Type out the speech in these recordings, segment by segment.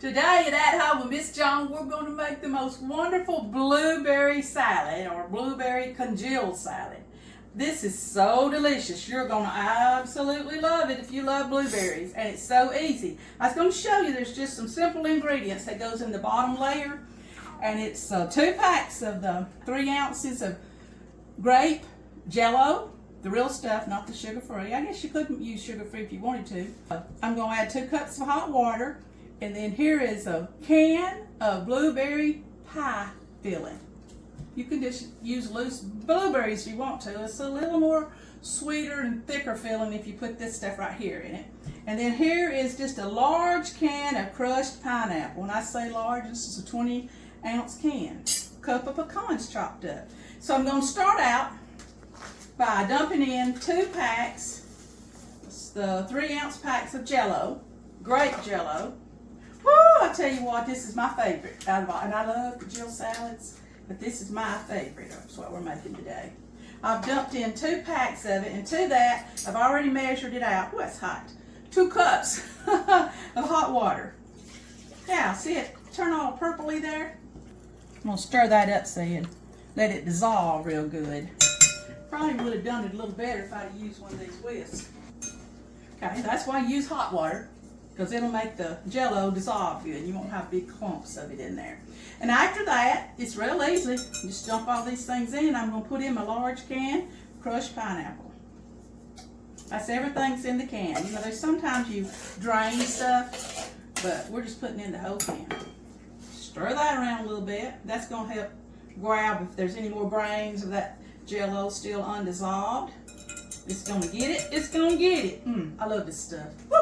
Today at Home with Miss John, we're going to make the most wonderful blueberry salad or blueberry congealed salad. This is so delicious. You're going to absolutely love it if you love blueberries, and it's so easy. I was going to show you there's just some simple ingredients that goes in the bottom layer, and it's 2 packs of the 3 ounces of Grape Jello, the real stuff, not the sugar-free. I guess you couldn't use sugar-free if you wanted to. I'm going to add 2 cups of hot water. And then here is a can of blueberry pie filling. You can just use loose blueberries if you want to. It's a little more sweeter and thicker filling if you put this stuff right here in it. And then here is just a large can of crushed pineapple. When I say large, this is a 20-ounce can. A cup of pecans chopped up. So I'm going to start out by dumping in 2 packs, the 3-ounce packs of Jell-O, Grape Jello. Woo! I tell you what, this is my favorite out of all, and I love the Jill salads, but this is my favorite. That's what we're making today. I've dumped in 2 packs of it, and to that, I've already measured it out. Ooh, that's hot. 2 cups of hot water. Now, see it turn all purpley there? I'm gonna stir that up so you let it dissolve real good. Probably would have done it a little better if I'd have used one of these whisks. Okay, that's why I use hot water, because it'll make the Jell-O dissolve good. You won't have big clumps of it in there. And after that, it's real easy. Just dump all these things in. I'm going to put in my large can crushed pineapple. That's everything's in the can. You know, there's sometimes you drain stuff, but we're just putting in the whole can. Stir that around a little bit. That's going to help grab if there's any more grains of that Jell-O still undissolved. It's going to get it. It's going to get it. I love this stuff. Woo!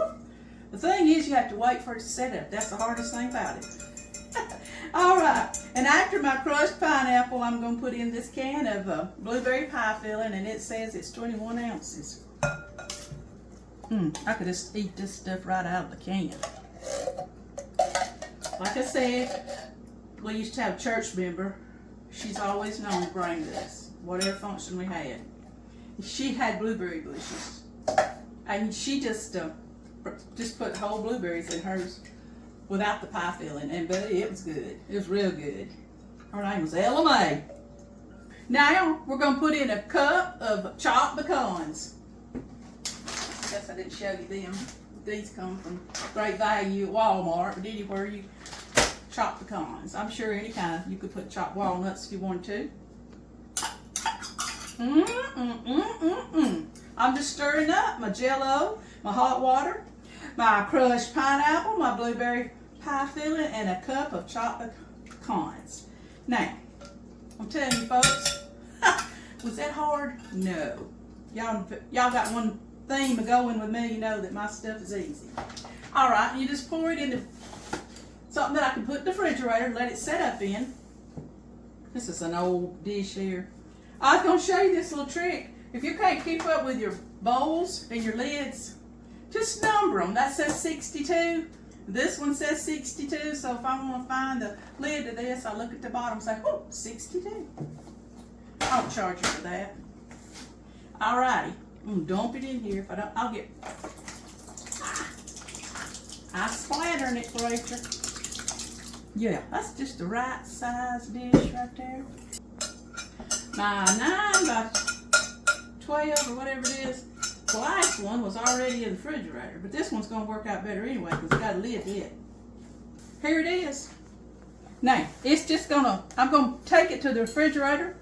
The thing is, you have to wait for it to set up. That's the hardest thing about it. All right, and after my crushed pineapple, I'm going to put in this can of blueberry pie filling, and it says it's 21 ounces. I could just eat this stuff right out of the can. Like I said, we used to have a church member. She's always known to bring this, whatever function we had. She had blueberry bushes, and she just put whole blueberries in hers without the pie filling, and buddy, it was good. It was real good. Her name was Ella Mae. Now we're going to put in a cup of chopped pecans. I guess I didn't show you them. These come from great value at Walmart, but anywhere you chop pecans. I'm sure any kind of, you could put chopped walnuts if you wanted to. I'm just stirring up my Jell-O, my hot water, my crushed pineapple, my blueberry pie filling, and a cup of chopped pecans. Now, I'm telling you folks, was that hard? No. Y'all got one theme going with me, you know that my stuff is easy. All right, you just pour it into something that I can put in the refrigerator and let it set up in. This is an old dish here. I was going to show you this little trick. If you can't keep up with your bowls and your lids, just number them. That says 62. This one says 62. So if I want to find the lid to this, I look at the bottom and say, oh, 62. I don't charge you for that. Alrighty. I'm going to dump it in here. If I don't, I'll get... I'm splattering it for you. Yeah, that's just the right size dish right there. My 9 by 12 or whatever it is. The last one was already in the refrigerator, but this one's going to work out better anyway because it's got a lid to it. Here it is. Now, it's just going to, I'm going to take it to the refrigerator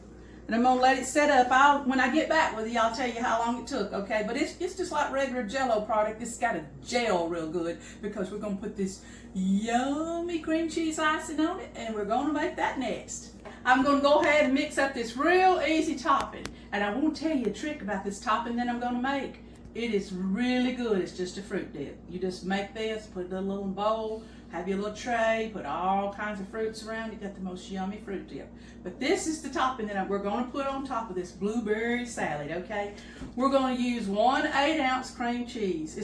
and I'm going to let it set up. When I get back with you, I'll tell you how long it took, okay? But it's just like regular Jell-O product. It's got to gel real good because we're going to put this yummy cream cheese icing on it, and we're going to make that next. I'm going to go ahead and mix up this real easy topping. And I won't tell you a trick about this topping that I'm going to make. It is really good. It's just a fruit dip. You just make this, put it in a little bowl, have your little tray, put all kinds of fruits around. You got the most yummy fruit dip. But this is the topping that we're going to put on top of this blueberry salad, okay? We're going to use 1 8-ounce cream cheese.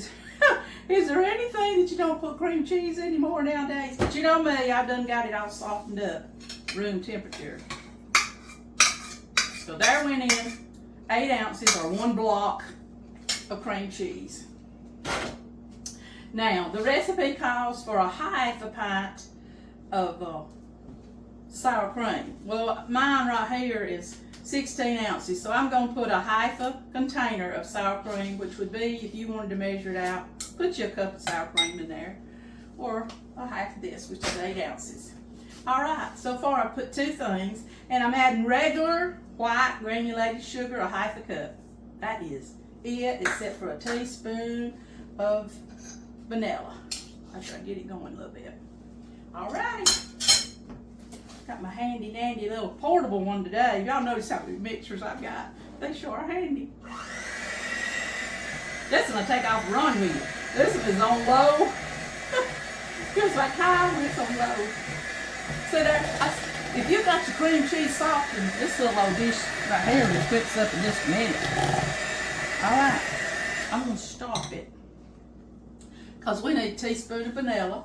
Is there anything that you don't put cream cheese anymore nowadays? But you know me, I've done got it all softened up, room temperature. So there went in 8 ounces or 1 block of cream cheese. Now, the recipe calls for a half a pint of sour cream. Well, mine right here is 16 ounces, so I'm going to put a half a container of sour cream, which would be, if you wanted to measure it out, put you a cup of sour cream in there, or a half of this, which is 8 ounces. All right, so far I put 2 things, and I'm adding regular white granulated sugar, a half a cup. That is it, except for a teaspoon of vanilla. I'll try to get it going a little bit. All righty. Got my handy dandy little portable one today. Y'all notice how many mixers I've got. They sure are handy. This one I take off and run with it. This one is on low. Feels like high when it's on low. See there, if you got your cream cheese softened, this little old dish right here will whips up in just a minute. Alright, I'm going to stop it. Because we need a teaspoon of vanilla,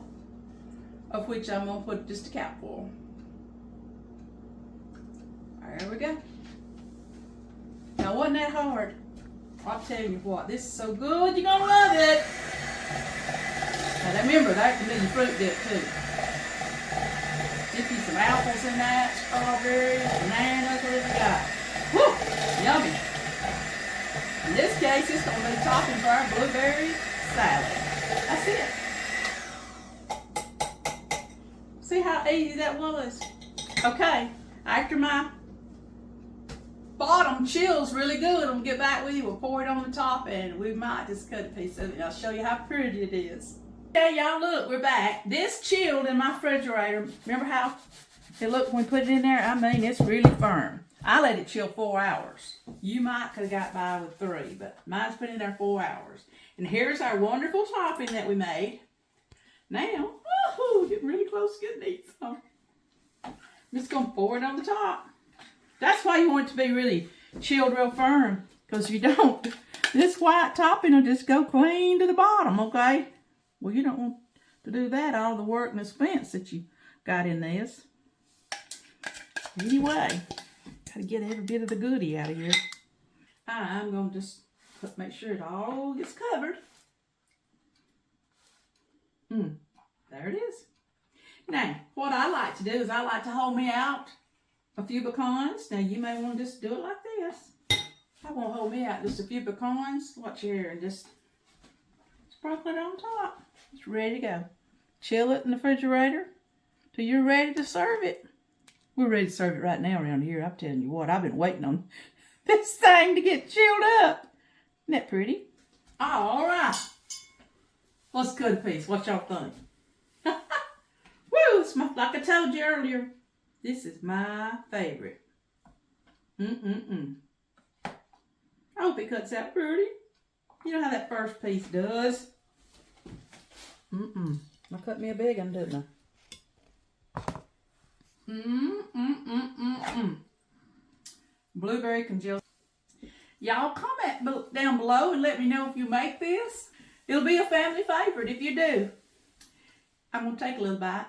of which I'm going to put just a capful. There we go. Now, wasn't that hard? I'll tell you what, this is so good, you're going to love it. Now, remember, that can be your fruit dip, too. Dip you some apples in that, strawberries, bananas, whatever you got. Woo! Yummy. In this case, it's going to be topping for our blueberry salad. That's it. See how easy that was? Okay, after my bottom chills really good, I'm going to get back with you. We'll pour it on the top, and we might just cut a piece of it. I'll show you how pretty it is. Okay, y'all, look, we're back. This chilled in my refrigerator. Remember how it looked when we put it in there? I mean, it's really firm. I let it chill 4 hours. You might could have got by with 3, but mine's been in there 4 hours. And here's our wonderful topping that we made. Now, getting really close to getting these. So I'm just going to pour it on the top. That's why you want it to be really chilled real firm, because you don't, this white topping will just go clean to the bottom, okay? Well, you don't want to do that, all the work and expense that you got in this. Anyway, got to get every bit of the goodie out of here. I'm going to just make sure it all gets covered. There it is. Now, what I like to do is I like to hold me out a few pecans. Now, you may want to just do it like this. I won't hold me out just a few pecans. Watch here and just sprinkle it on top. It's ready to go. Chill it in the refrigerator till you're ready to serve it. We're ready to serve it right now around here. I'm telling you what, I've been waiting on this thing to get chilled up. Isn't that pretty? All right. Let's cut a piece. What y'all think? Woo! Like I told you earlier, this is my favorite. I hope it cuts out pretty. You know how that first piece does. I cut me a big one, didn't I? Blueberry congealed. Y'all comment down below and let me know if you make this. It'll be a family favorite if you do. I'm going to take a little bite.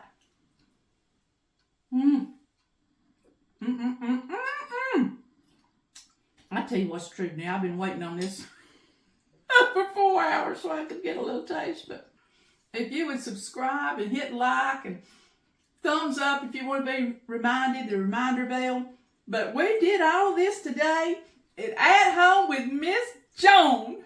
I tell you what's true now. I've been waiting on this for 4 hours so I could get a little taste. But if you would subscribe and hit like and thumbs up if you want to be reminded, the reminder bell. But we did all this today at home with Miss Joan.